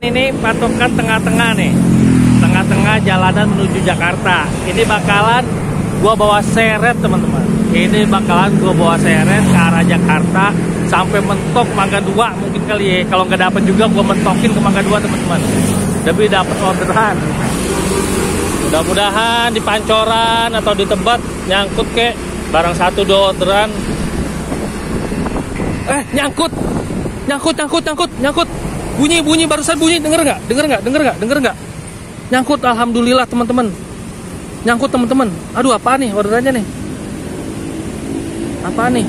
Ini patokan tengah-tengah nih, tengah-tengah jalanan menuju Jakarta. Ini bakalan gua bawa seret teman-teman. Ini bakalan gua bawa seret ke arah Jakarta sampai mentok Mangga 2 mungkin kali ya. Kalau nggak dapet juga gua mentokin ke Mangga 2 teman-teman. Tapi dapet orderan. Mudah-mudahan di Pancoran atau di Tebet nyangkut kek barang 1-2 orderan. Nyangkut. Bunyi barusan bunyi, denger nggak? Nyangkut, alhamdulillah teman-teman. Nyangkut teman-teman. Aduh, apa nih orderannya nih? Apa nih?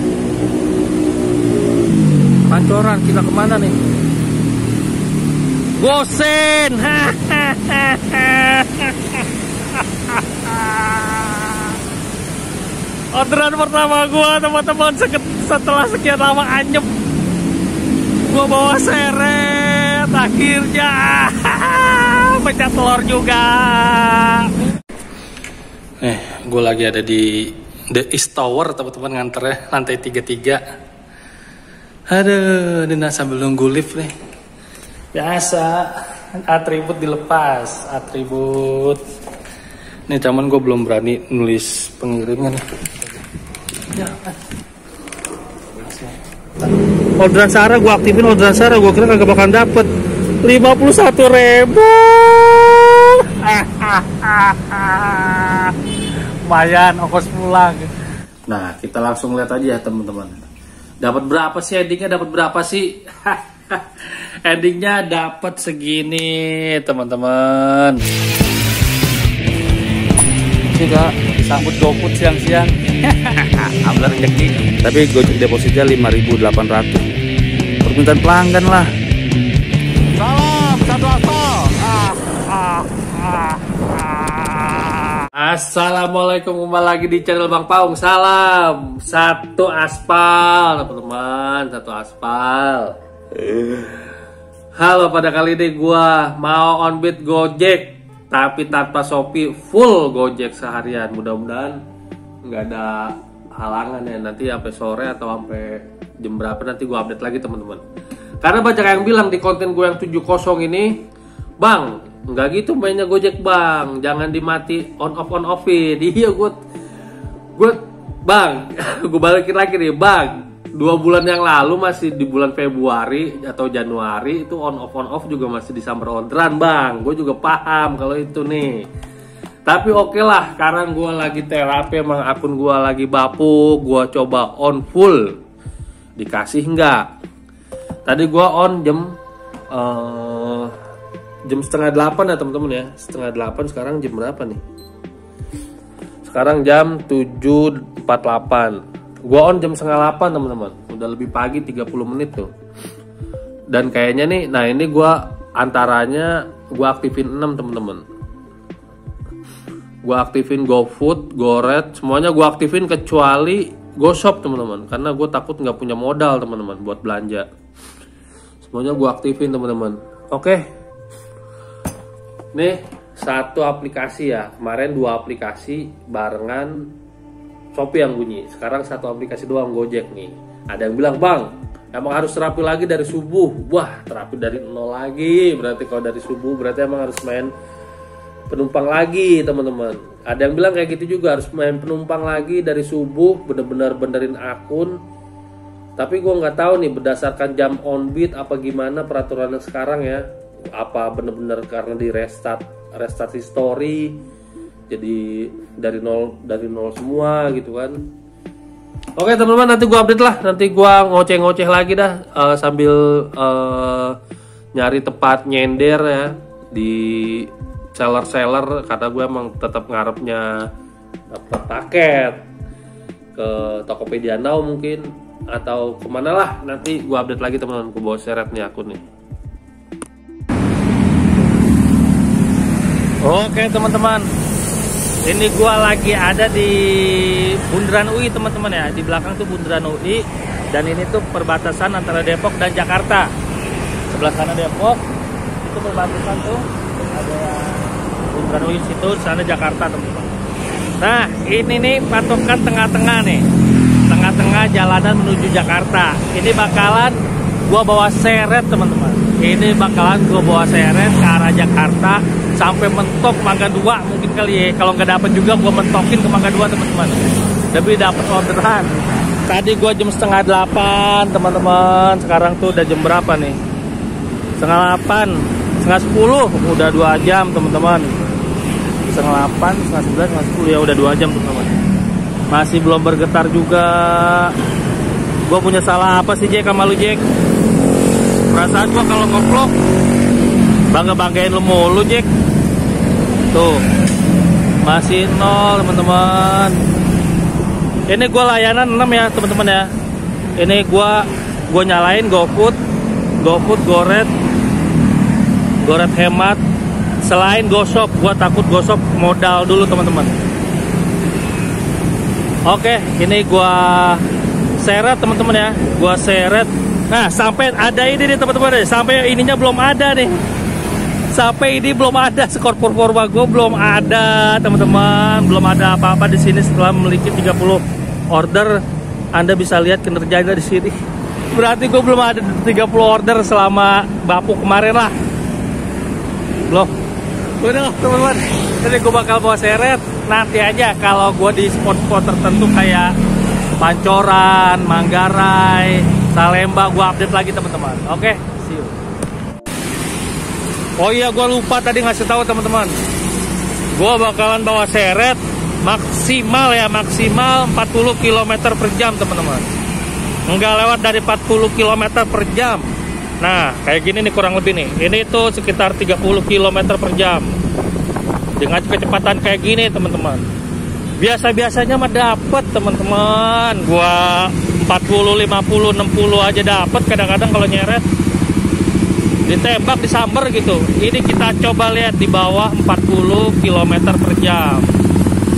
Pancoran, kita kemana nih? Gosen. Orderan pertama gua teman-teman setelah sekian lama anyep. Gua bawa seret, akhirnya pecah telur juga. Gue lagi ada di The East Tower teman-teman, nganternya lantai 33. Aduh, ini sambil nunggu lift nih. Biasa, atribut dilepas, atribut. Nih cuman gue belum berani nulis pengiriman. Ya. Orderan Sarah gue aktifin, gue kira kagak bakal dapet 51.000. Lumayan ongkos pulang. Nah, kita langsung lihat aja ya teman-teman. Dapat berapa sih endingnya? Endingnya dapat segini teman-teman. Juga sambut GoFood siang-siang. Ambil rezeki. Tapi Gojek depositnya 5.800. Permintaan pelanggan lah. Salam satu aspal. Assalamualaikum, kembali lagi di channel Bang Paung. Salam satu aspal teman-teman, satu aspal. Halo, pada kali ini gua mau onbit Gojek tapi tanpa Shopee, full Gojek seharian. Mudah-mudahan nggak ada halangan ya, nanti sampai sore atau sampai jam berapa nanti gue update lagi teman-teman. Karena banyak yang bilang di konten gue yang 70 ini, Bang, nggak gitu mainnya Gojek Bang, jangan dimati on offin. Iya gue Bang, gue balikin lagi nih Bang. 2 bulan yang lalu masih di bulan Februari atau Januari itu on off juga masih disamber orderan Bang. Gue juga paham kalau itu nih. Tapi oke lah, sekarang gue lagi terapi, emang akun gue lagi bapuk, gue coba on full, dikasih nggak? Tadi gue on jam 7:30 ya teman-teman ya, 7:30. Sekarang jam berapa nih? Sekarang jam 7.48. Gue on jam 7:30 teman-teman, udah lebih pagi 30 menit tuh. Dan kayaknya nih, nah ini gue antaranya gue aktifin 6 teman-teman. Gue aktifin GoFood, GoRed, semuanya gue aktifin kecuali GoShop teman-teman, karena gue takut nggak punya modal teman-teman buat belanja. Semuanya gue aktifin teman-teman. Oke, nih satu aplikasi ya, kemarin 2 aplikasi barengan Shopee yang bunyi, sekarang 1 aplikasi doang Gojek nih. Ada yang bilang, Bang, emang harus terapi lagi dari subuh. Wah, terapi dari 0 lagi. Berarti kalau dari subuh berarti emang harus main penumpang lagi teman-teman. Ada yang bilang kayak gitu juga, harus main penumpang lagi dari subuh, bener-bener benerin akun. Tapi gue nggak tahu nih berdasarkan jam onbit apa gimana peraturannya sekarang ya. Apa bener-bener karena di restart history, jadi dari nol semua gitu kan. Oke teman-teman, nanti gue update lah, nanti gue ngoceh lagi dah sambil nyari tempat nyender ya di seller, karena gue emang tetap ngarepnya dapat paket ke Tokopedia Now mungkin atau kemana lah. Nanti gue update lagi teman-teman, gue bawa seret nih akun nih. Oke teman-teman, ini gue lagi ada di Bundaran UI teman-teman ya. Di belakang tuh Bundaran UI, dan ini tuh perbatasan antara Depok dan Jakarta. Sebelah sana Depok, itu perbatasan tuh ada Bundaran UI situ, sana Jakarta teman-teman. Nah ini nih patokan tengah-tengah nih, tengah-tengah jalanan menuju Jakarta. Ini bakalan Gua bawa seret teman-teman. Ini bakalan gua bawa seret ke arah Jakarta sampai mentok Mangga 2 mungkin kali ya. Kalau nggak dapet juga gua mentokin ke Mangga 2 teman-teman. Tapi dapat orderan. Tadi gua jam setengah 8 teman-teman. Sekarang tuh udah jam berapa nih? Setengah 8, setengah 10. Udah 2 jam teman-teman. Setengah 8, setengah 9, setengah 10 ya udah 2 jam teman-teman. Masih belum bergetar juga. Gue punya salah apa sih Jack sama lu Jack? Perasaan gue kalau nge-vlog bangga-banggain lu mulu Jack. Tuh masih 0 teman-teman. Ini gue layanan 6 ya teman-teman ya. Ini gue nyalain GoFood, Goret hemat. Selain GoShop, gue takut GoShop modal dulu teman-teman. Oke, ini gue seret teman-teman ya, gua seret. Nah, sampai ada ini nih teman-teman, sampai ininya belum ada nih. Sampai ini belum ada, skor performa gua belum ada teman-teman, belum ada apa-apa di sini setelah memiliki 30 order. Anda bisa lihat kinerjanya di sini. Berarti gua belum ada 30 order selama Bapu kemarin lah. Loh, udah teman-teman, jadi gua bakal bawa seret. Nanti aja kalau gua di spot-spot tertentu kayak Pancoran, Manggarai, Salemba, gua update lagi teman-teman. Oke, see you. Oh iya, gua lupa tadi ngasih tahu teman-teman. Gua bakalan bawa seret maksimal 40 km per jam teman-teman. Enggak lewat dari 40 km per jam. Nah, kayak gini nih kurang lebih nih. Ini tuh sekitar 30 km per jam. Dengan kecepatan kayak gini teman-teman. Biasa-biasanya mah dapet teman-teman. Gua 40, 50, 60 aja dapet kadang-kadang kalau nyeret. Ditembak, disamber gitu. Ini kita coba lihat di bawah 40 km per jam.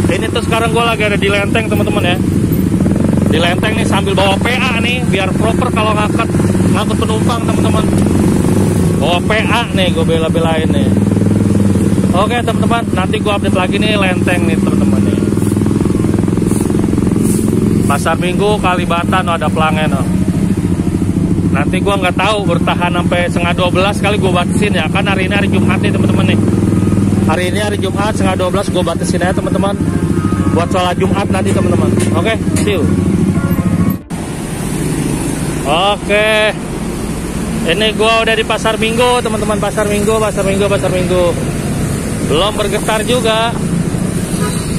Ini tuh sekarang gua lagi ada di Lenteng teman-teman ya. Di Lenteng nih sambil bawa PA nih biar proper kalau ngangkut penumpang teman-teman. Bawa PA nih gue bela-belain nih. Oke teman-teman, nanti gua update lagi nih Lenteng nih teman-teman nih. Pasar Minggu Kalibata no ada pelanggan no. Nanti gua nggak tahu bertahan sampai setengah 12 kali gua batasin ya. Kan hari ini hari Jumat nih teman-teman nih. Hari ini hari Jumat setengah 12 gua batasin aja teman-teman. Buat sholat Jumat nanti teman-teman. Oke, see you. Oke. Ini gua udah di Pasar Minggu teman-teman. Pasar Minggu. Belum bergetar juga.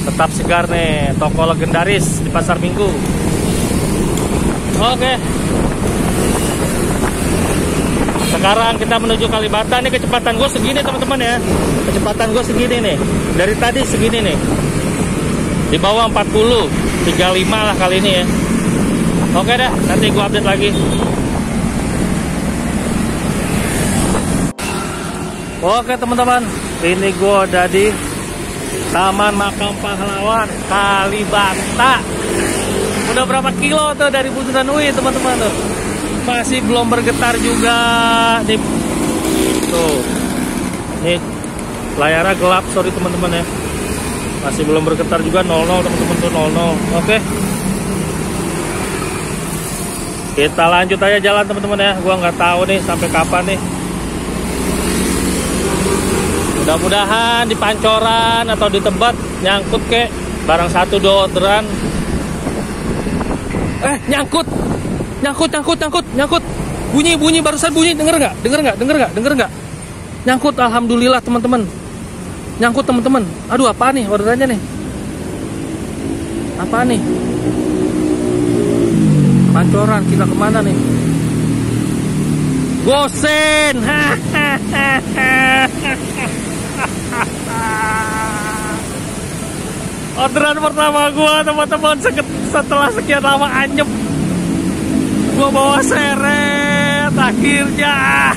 Tetap segar nih, toko legendaris di Pasar Minggu. Oke. Sekarang kita menuju Kalibata. Nih kecepatan gue segini teman-teman ya. Kecepatan gue segini nih. Dari tadi segini nih. Di bawah 40, 35 lah kali ini ya. Oke dah, nanti gue update lagi. Oke teman-teman, ini gue ada di Taman Makam Pahlawan Kalibata. Udah berapa kilo tuh dari Bundaran UI teman-teman tuh. Masih belum bergetar juga nih. Tuh. Nih layarnya gelap, sorry teman-teman ya. Masih belum bergetar juga 00 teman-teman tuh 00. Oke. Kita lanjut aja jalan teman-teman ya. Gua nggak tahu nih sampai kapan nih. Mudah-mudahan di Pancoran atau di Tebet nyangkut kek barang 1-2 orderan. Nyangkut. Bunyi barusan bunyi, denger nggak? Nyangkut, alhamdulillah teman-teman. Nyangkut teman-teman. Aduh, apa nih orderannya nih? Apa nih? Pancoran, kita kemana nih? Gosen. Orderan pertama gua teman-teman setelah sekian lama anyep. Gua bawa seret akhirnya.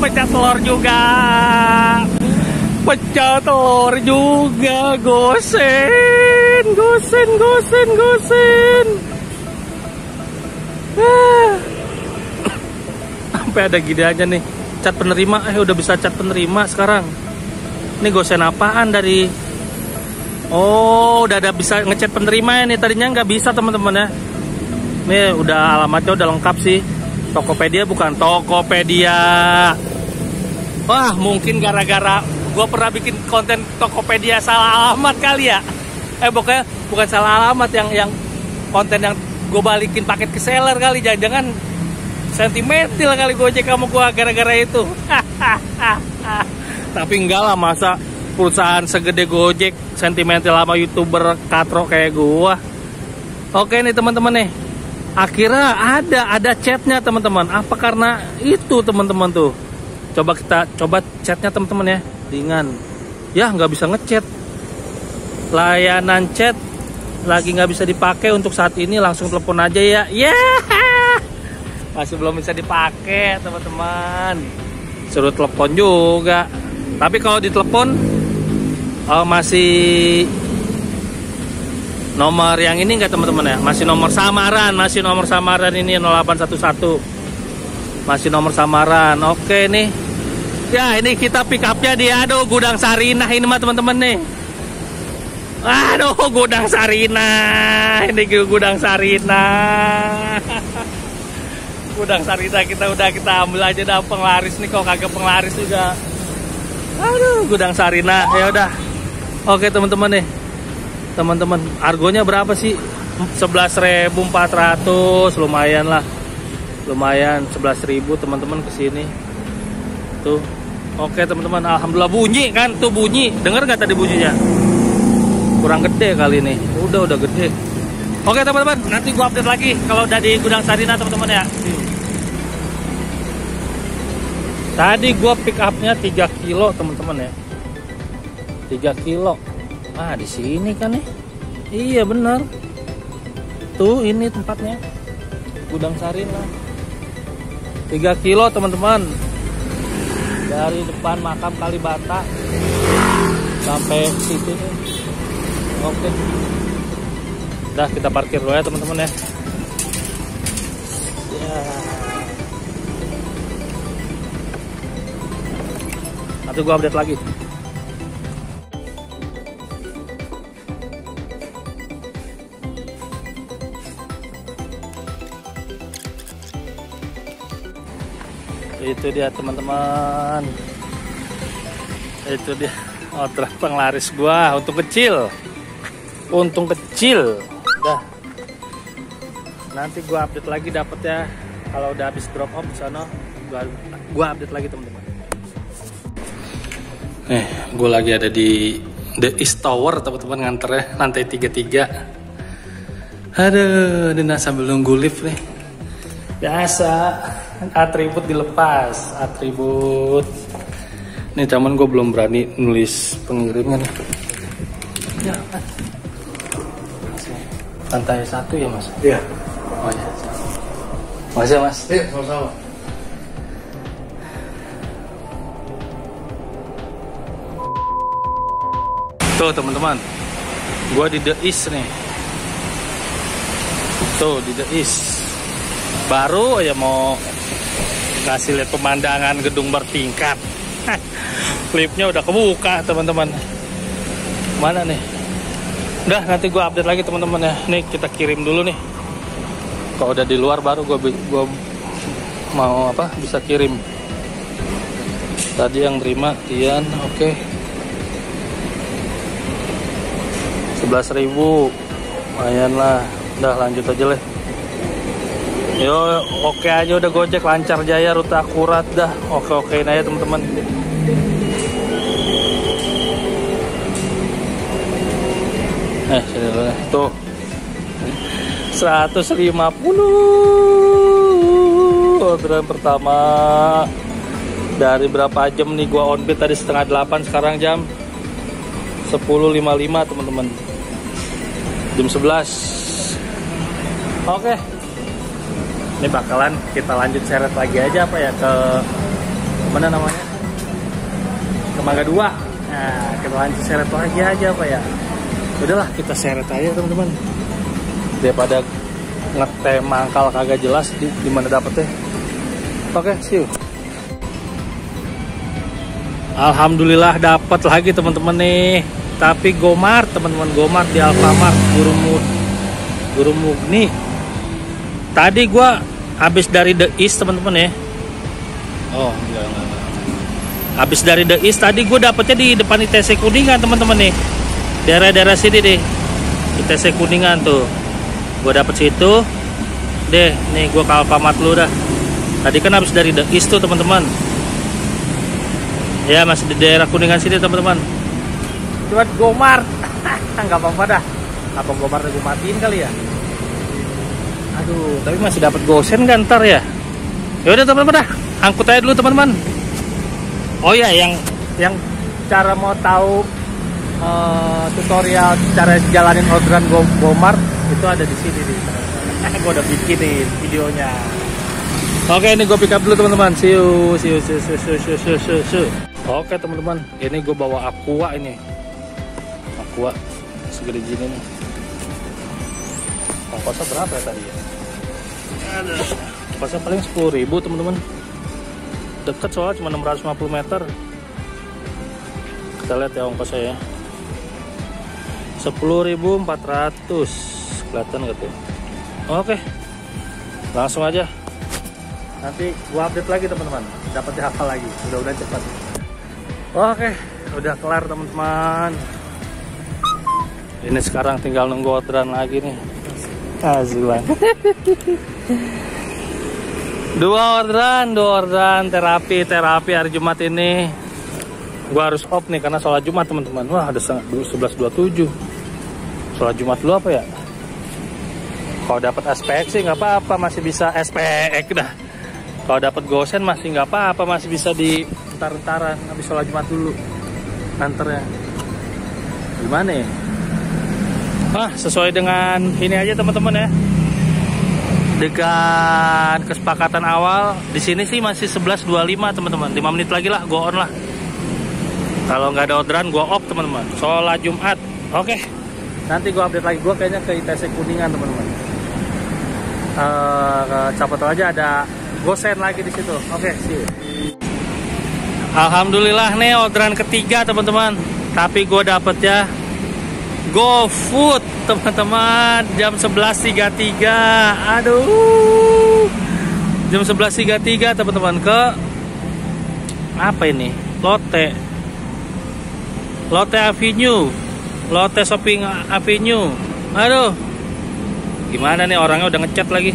Pecah telur juga. Gosen. Sampai ada gini aja nih. Cat penerima, udah bisa cat penerima sekarang. Ini gosen apaan dari? Oh, udah ada bisa ngecat penerima ya nih. Tadinya nggak bisa teman-teman ya. Nih udah alamatnya udah lengkap sih. Tokopedia bukan Tokopedia. Wah, mungkin gara-gara gue pernah bikin konten Tokopedia salah alamat kali ya. Bukan salah alamat, yang konten yang gue balikin paket ke seller kali. Jangan-jangan sentimental kali Gojek sama gue gara-gara itu. Tapi enggak lah, masa perusahaan segede Gojek sentimental sama YouTuber katro kayak gue. Oke nih teman-teman nih, akhirnya ada chatnya teman-teman. Apa karena itu teman-teman tuh? Coba chatnya teman-teman ya. Ringan. Ya nggak bisa ngechat. Layanan chat lagi nggak bisa dipakai untuk saat ini, langsung telepon aja ya. Ya, masih belum bisa dipakai teman-teman. Suruh telepon juga. Tapi kalau ditelepon masih nomor yang ini enggak teman-teman ya? Masih nomor samaran ini 0811. Masih nomor samaran. Oke nih. Ya, ini kita pick up-nya di Gudang Sarinah ini mah teman-teman nih. Aduh, Gudang Sarinah. Ini Gudang Sarinah. Gudang Sarinah kita ambil aja dah penglaris nih, kok kagak penglaris juga. Aduh, Gudang Sarinah. Ya udah. Oke teman-teman nih. Teman-teman, argonya berapa sih? 11.400, lumayan lah. Lumayan 11.000 teman-teman kesini. Tuh. Oke teman-teman, alhamdulillah bunyi kan, tuh bunyi. Dengar nggak tadi bunyinya? Kurang gede kali ini. Udah gede. Oke teman-teman, nanti gua update lagi kalau udah di Gudang Sarinah teman-teman ya. Tadi gua pick up-nya 3 kilo teman-teman ya. 3 kilo. Ah, di sini kan nih. Iya bener. Tuh ini tempatnya. Gudang Sarinah. 3 kilo teman-teman. Dari depan makam Kalibata sampai situ nih. Oke. Udah kita parkir dulu ya teman-teman ya. Ya. Nanti gua update lagi. Itu dia teman-teman, itu dia order penglaris gua, untung kecil. Dah, nanti gua update lagi dapet ya kalau udah habis drop off di sana. Gua update lagi teman-teman. Gua lagi ada di The East Tower teman-teman, nganternya lantai 33. Aduh, ini sambil nunggu lift nih. Biasa. Atribut dilepas, atribut. Nih cuman gue belum berani nulis pengiriman. Ya, lantai 1 ya mas? Iya. Oh ya. Makasih mas. Iya, sama-sama. Tuh teman-teman, gue di The East nih. Tuh di The East. Baru aja mau kasih lihat pemandangan gedung bertingkat. Liftnya udah kebuka teman-teman. Mana nih? Udah, nanti gua update lagi teman-teman ya. Nih kita kirim dulu nih. Kalau udah di luar baru gua mau bisa kirim. Tadi yang terima Tian, oke. 11.000, lumayan lah. Udah lanjut aja lah. Yo, oke aja udah Gojek lancar jaya, rute akurat dah. Okein aja teman-teman. Sini dulu nih. Tuh. 150 orderan pertama. Dari berapa jam nih gua on beat tadi setengah 8, sekarang jam 10.55 teman-teman. Jam 11. Oke. Ini bakalan kita lanjut seret lagi aja apa ya, ke mana namanya, ke Mangga 2. Nah kita lanjut seret lagi aja apa ya. Udahlah kita seret aja teman-teman, daripada ngetem mangkal kagak jelas di mana dapetnya. Oke, see you. Alhamdulillah dapat lagi teman-teman nih, tapi Gomart teman-teman, Gomart di Alfamart Guru Mugni. Tadi gua habis dari The East teman-teman ya. Oh enggak. Habis dari The East tadi gue dapetnya di depan ITC Kuningan teman-teman nih. Daerah-daerah sini deh. ITC Kuningan tuh. Gue dapet situ. Deh, nih gue ke Alfamart dulu dah. Tadi kan habis dari The East tuh teman-teman. Ya masih di daerah Kuningan sini teman-teman. Buat Gomart. Nggak apa-apa dah. Apa Gomart gue matiin kali ya? Aduh, tapi masih dapat gosen kan ntar ya. Ya udah teman-teman dah, angkut aja dulu teman-teman. Oh ya, yang cara mau tahu tutorial cara jalanin orderan Gomart itu ada di sini nih. Gue udah bikinin videonya. Oke, ini gue pick up dulu teman-teman. See you. Oke teman-teman, ini gue bawa Aqua ini. Aqua segede gini nih. Ongkosnya berapa ya tadi ya? Ongkosnya paling 10.000 teman-teman. Deket soalnya cuma 650 meter. Kita lihat ya ongkosnya ya. 10.400. Kelihatan gitu. Oke. Langsung aja. Nanti gua update lagi teman-teman. Dapatnya apa lagi? Mudah-mudahan cepat. Oke, udah kelar teman-teman. Ini sekarang tinggal nunggu orderan lagi nih. Azuan. Dua orderan terapi hari Jumat ini. Gua harus off nih karena sholat Jumat teman-teman. Wah, ada 11.27. Sholat Jumat dulu apa ya? Kalau dapat SPX sih nggak apa-apa, masih bisa SPX dah. Kalau dapat gosen masih nggak apa-apa, masih bisa di entar-entaran habis sholat Jumat dulu. Anternya gimana ya? Sesuai dengan ini aja teman-teman ya. Dengan kesepakatan awal di sini sih masih 11.25 teman-teman. 5 menit lagi lah, go on lah. Kalau nggak ada orderan, gua off teman-teman. Sholat Jumat, oke. Nanti gua update lagi. Gua kayaknya ke ITC Kuningan teman-teman. Siapa tahu aja ada gosen lagi di situ. Oke, see you. Alhamdulillah nih orderan ketiga teman-teman. Tapi gue dapet ya GoFood teman-teman. Jam 11.33. Aduh. Jam 11.33 teman-teman ke apa ini? Lotte Avenue. Lotte Shopping Avenue. Aduh. Gimana nih orangnya udah ngechat lagi.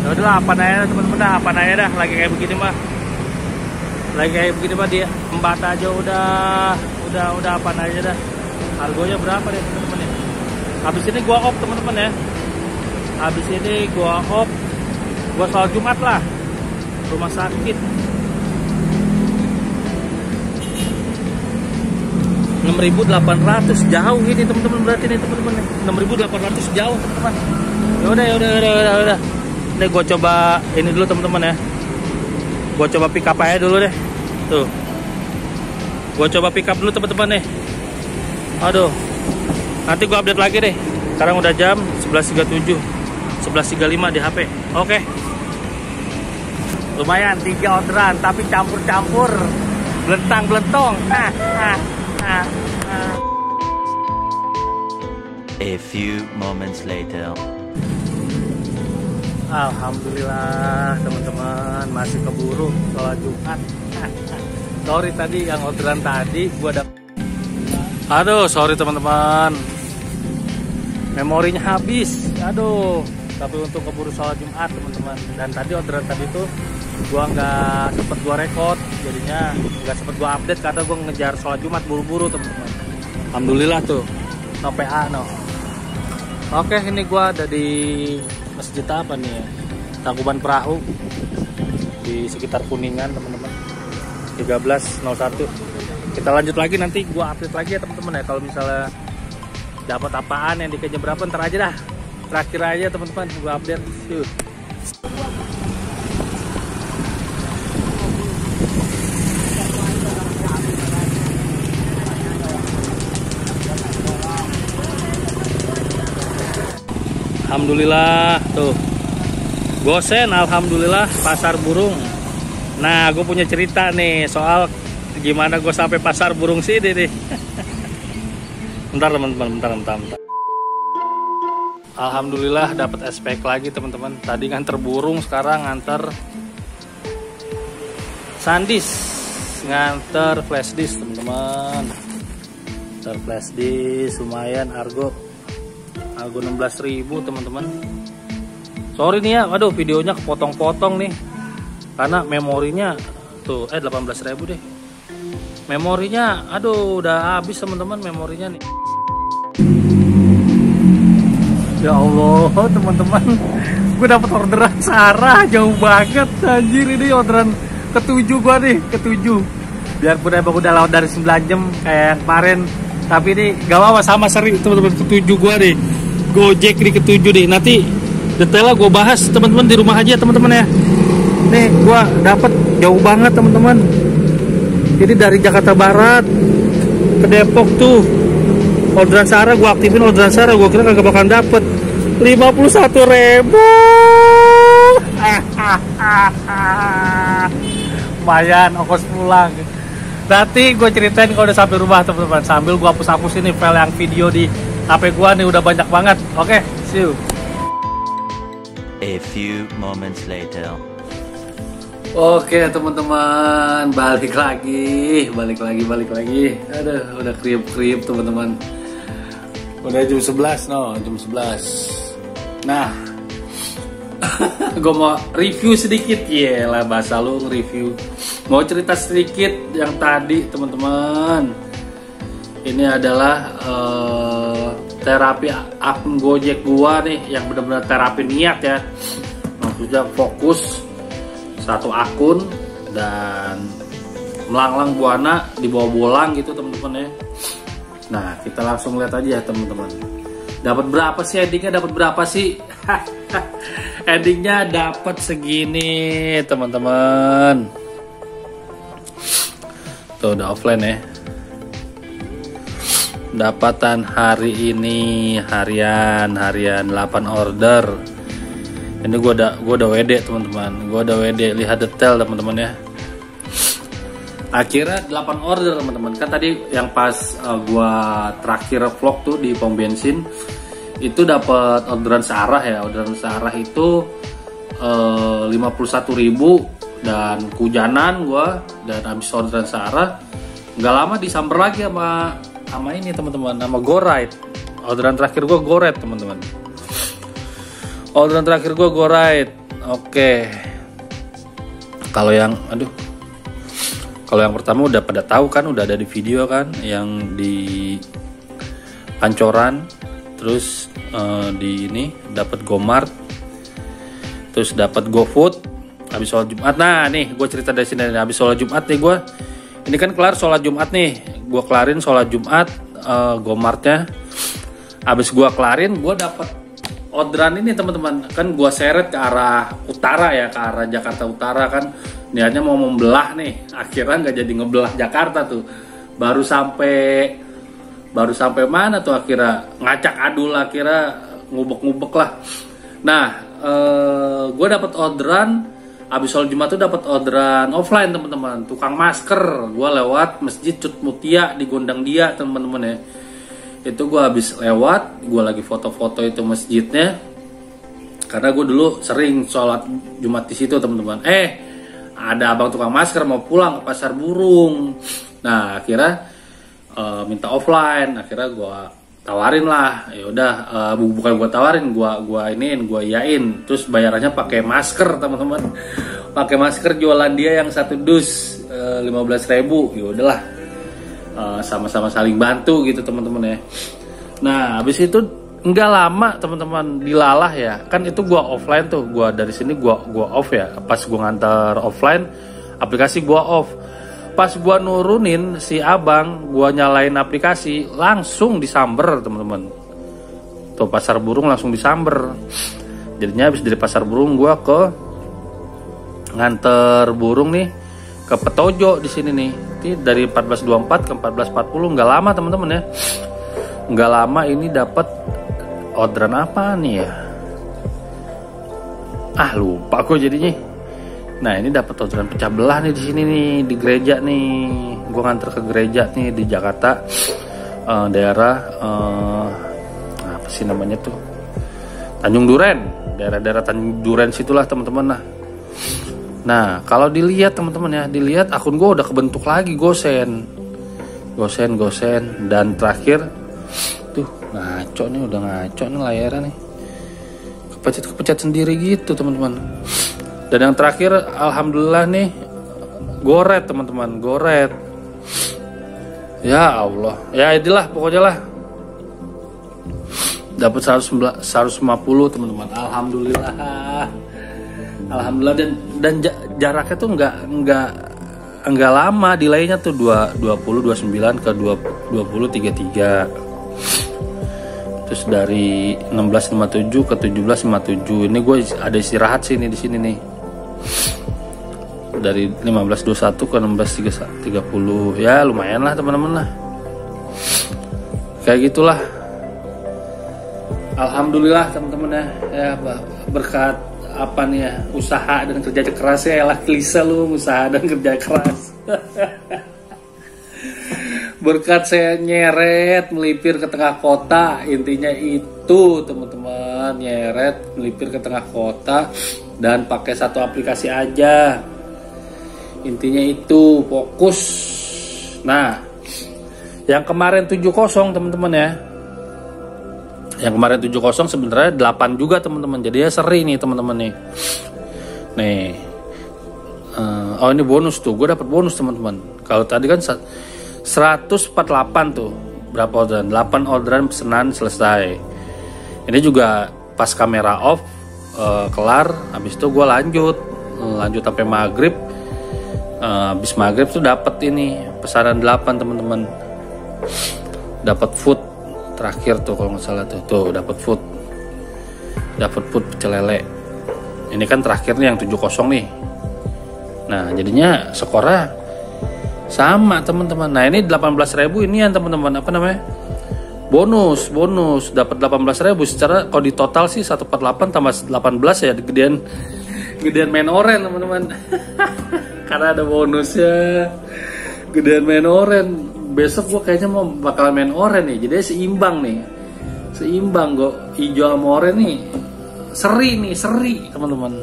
Udahlah apa nanya teman-teman dah, apa nanya dah, lagi kayak begini mah dia embat aja udah apa nanya dah. Harganya berapa deh teman-teman ya? Habis ini gua off teman-teman ya. Habis ini gua off, gua sholat Jumat lah, rumah sakit. 6.800 jauh ini teman-teman, berarti nih teman-teman. 6.800 jauh teman-teman. Yaudah. Nih gue coba ini dulu teman-teman ya. Gue coba pick up aja dulu deh. Tuh. Gue coba pick up dulu teman-teman nih. Aduh. Nanti gue update lagi deh. Sekarang udah jam 11.37. 11.35 di HP. Oke. Lumayan 3 orderan tapi campur-campur. Belentang-belentong. A few moments later. Alhamdulillah teman-teman, masih keburu sholat Jumat. Sorry tadi yang orderan tadi gua ada. Aduh, sorry teman-teman. Memorinya habis. Aduh, tapi untuk keburu sholat Jumat teman-teman. Dan tadi orderan tadi tuh gua nggak sempet gua record, jadinya nggak sempet gua update karena gua ngejar sholat Jumat buru-buru teman-teman. Alhamdulillah tuh, no PA no. Oke, ini gua ada di masjid apa nih ya? Tangkuban Perahu di sekitar Kuningan teman-teman. 13.01. Kita lanjut lagi, nanti gua update lagi ya teman-teman ya. Kalau misalnya dapat apaan yang dikejar berapa ntar aja dah. Terakhir aja teman-teman gua update. Yuk. Alhamdulillah tuh gosen, alhamdulillah pasar burung. Nah, gue punya cerita nih soal gimana gue sampai pasar burung sini nih. Bentar teman-teman, bentar. Alhamdulillah dapat SPK lagi teman-teman. Tadi nganter burung, sekarang nganter SanDisk, nganter flash disk teman-teman. Nganter flash disk lumayan, argo 16.000 teman-teman. Sorry nih ya, aduh videonya kepotong-potong nih karena memorinya tuh 18.000 deh. Memorinya aduh udah habis teman-teman, memorinya nih. Ya Allah teman-teman, gue dapet orderan Sarah jauh banget anjir. Ini orderan ke-7 gue nih, ke-7. Biarpun emang udah lewat dari 9 jam kayak yang kemarin, tapi ini gak apa-apa, sama seri teman-teman. Ke-7 gue nih, Gojek di ke-7 nih. Nanti detailnya gue bahas teman-teman di rumah aja teman-teman ya. Nih gue dapet jauh banget teman-teman. Jadi dari Jakarta Barat ke Depok tuh. Orderan Sarah, gue aktifin orderan Sarah, gue kira kagak bakalan dapet 51.000. Lumayan ongkos pulang. Nanti gue ceritain kalau udah sampai rumah teman-teman, sambil gue hapus-hapus ini file yang video di HP gue nih, udah banyak banget. Oke, see you. A few moments later. Oke teman-teman, balik lagi. Aduh, udah kriuk teman-teman. Udah jam 11, jam 11. Nah, gue mau review sedikit ya lah, bahasa lu nge-review. Mau cerita sedikit yang tadi teman-teman. Ini adalah terapi akun Gojek gua nih, yang benar-benar terapi niat ya. Maksudnya fokus satu akun dan melanglang buana di bawah bolang gitu teman-teman ya. Nah, kita langsung lihat aja ya teman-teman. Dapat berapa sih endingnya? Dapat berapa sih? Endingnya dapat segini teman-teman. Tuh udah offline ya. Dapatan hari ini harian 8 order. Ini gua udah WD teman-teman. Gua udah WD, lihat detail teman-teman ya. Akhirnya 8 order teman-teman. Kan tadi yang pas gua terakhir vlog tuh di pom bensin itu dapat orderan Sarah ya. Orderan Sarah itu 51.000 dan kehujanan gua, dan habis orderan Sarah nggak lama disamber lagi sama ini teman-teman, sama GoRide. Orderan terakhir gua GoRide teman-teman. Orderan terakhir gua GoRide. Oke. Kalau yang pertama udah pada tahu kan, udah ada di video kan, yang di Pancoran, terus di ini dapat GoMart, terus dapat GoFood habis sholat Jumat. Nah nih gue cerita dari sini, habis sholat Jumat nih gue, ini kan kelar sholat Jumat nih, gue kelarin sholat Jumat, GoMartnya habis gue kelarin, gue dapat orderan ini teman-teman. Kan gue seret ke arah utara ya, ke arah Jakarta Utara kan, niatnya mau membelah nih, akhirnya nggak jadi ngebelah Jakarta tuh. Baru sampai mana tuh akhirnya ngacak adul, akhirnya ngubek lah. Nah gue dapat orderan abis sholat Jumat tuh, dapat orderan offline teman-teman, tukang masker. Gue lewat masjid Cut Mutia di Gondang Dia teman-teman ya. Itu gue habis lewat, gue lagi foto-foto itu masjidnya, karena gue dulu sering sholat Jumat di situ teman-teman. Ada abang tukang masker mau pulang ke pasar burung. Nah akhirnya minta offline, akhirnya gue tawarin lah. Ya udah, bukan gue tawarin, gue iyain. Terus bayarannya pakai masker teman-teman. Pakai masker jualan dia yang satu dus 15.000. Ya udahlah, sama-sama saling bantu gitu teman-teman ya. Nah habis itu nggak lama teman-teman, dilalah ya kan, itu gua offline tuh, gua dari sini gua off ya. Pas gua ngantar offline, aplikasi gua off. Pas gua nurunin si abang, gua nyalain aplikasi, langsung disamber teman-teman. Tuh pasar burung langsung disamber. Jadinya habis dari pasar burung gua ke nganter burung nih ke Petojo di sini nih. Ini dari 14.24 ke 14.40, nggak lama teman-teman ya. Nggak lama ini dapat orderan apa nih ya? Lupa gue jadinya. Nah ini dapat orderan pecah belah nih di sini nih, di gereja nih. Gue nganter ke gereja nih di Jakarta, daerah apa sih namanya tuh? Tanjung Duren, daerah-daerah Tanjung Duren situlah teman-teman. Nah kalau dilihat teman-teman ya, dilihat akun gue udah kebentuk lagi, gosen, dan terakhir tuh ngaco nih, udah ngaco nih layarnya nih, kepencet sendiri gitu teman-teman. Dan yang terakhir alhamdulillah nih goret teman-teman, goret. Ya Allah, ya inilah pokoknya lah, dapat 150 teman-teman. Alhamdulillah dan jaraknya tuh nggak lama, delaynya tuh 29 ke 33. Terus dari 16.57 ke 17.57. Ini gue ada istirahat sih di sini nih. Dari 15.21 ke 16.30. Ya lumayan lah teman-teman lah. Kayak gitulah. Alhamdulillah teman-teman ya, berkat apa nih ya, usaha dan kerja keras ya lah, klise lu, usaha dan kerja keras. Berkat saya nyeret melipir ke tengah kota, intinya itu teman-teman, nyeret melipir ke tengah kota dan pakai satu aplikasi aja, intinya itu fokus. Nah yang kemarin 70 teman-teman ya, yang kemarin 70 sebenarnya 8 juga teman-teman, jadi ya seri nih teman-teman nih. Oh ini bonus tuh, gue dapat bonus teman-teman. Kalau tadi kan 148 tuh, berapa orderan? 8 orderan pesanan selesai. Ini juga pas kamera off, kelar, habis itu gue lanjut sampai maghrib. Habis maghrib tuh dapat ini pesanan 8 teman-teman, dapat food terakhir tuh kalau nggak salah tuh dapat food pecel lele. Ini kan terakhirnya yang 70 nih. Nah jadinya skornya sama teman-teman. Nah ini 18.000 ini yang teman-teman apa namanya, bonus dapat 18.000 secara kalau di total sih 148 tambah 18 ya, gedean main oren teman-teman. Karena ada bonusnya, gedean main oren. Besok gue kayaknya bakal main oren nih, jadi seimbang kok, hijau sama oren nih, seri teman-teman.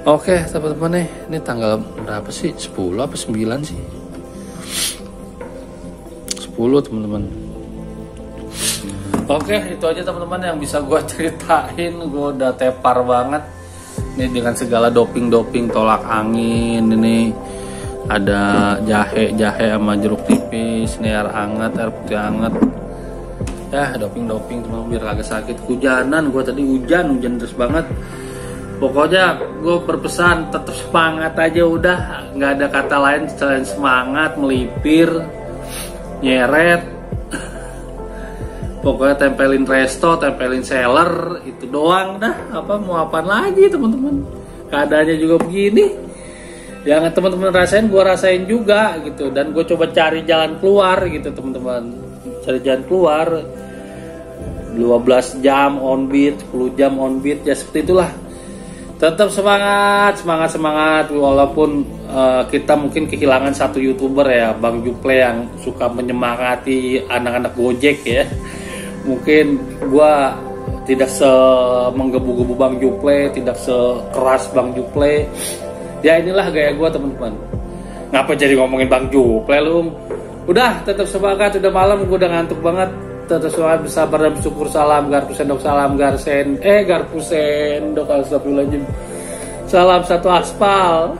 Oke teman-teman nih, ini tanggal berapa sih, 10 apa 9 sih, 10 teman-teman. Oke itu aja teman-teman yang bisa gue ceritain, gue udah tepar banget nih dengan segala doping tolak angin ini. Ada jahe sama jeruk tipis, ini air putih hangat. Ya doping teman, biar kagak sakit. Hujanan, gue tadi hujan terus banget. Pokoknya gue berpesan tetap semangat aja udah, nggak ada kata lain selain semangat, melipir, nyeret. Pokoknya tempelin resto, tempelin seller, itu doang dah. Apa mau apaan lagi teman-teman? Keadaannya juga begini. Yang teman-teman rasain, gue rasain juga gitu. Dan gue coba cari jalan keluar gitu teman-teman. Cari jalan keluar. 12 jam on beat, 10 jam on beat, ya seperti itulah. Tetap semangat. Walaupun kita mungkin kehilangan satu YouTuber ya, Bang Juple yang suka menyemangati anak-anak Gojek ya. Mungkin gue tidak menggebu-gebu Bang Juple, tidak sekeras Bang Juple. Ya inilah gaya gue teman-teman. Ngapa jadi ngomongin Bang Juple lu? Udah tetap semangat, udah malam gue udah ngantuk banget. Tetap semangat, bersabar dan bersyukur. Salam garpusendok, astagfirullahaladzim. Salam satu aspal.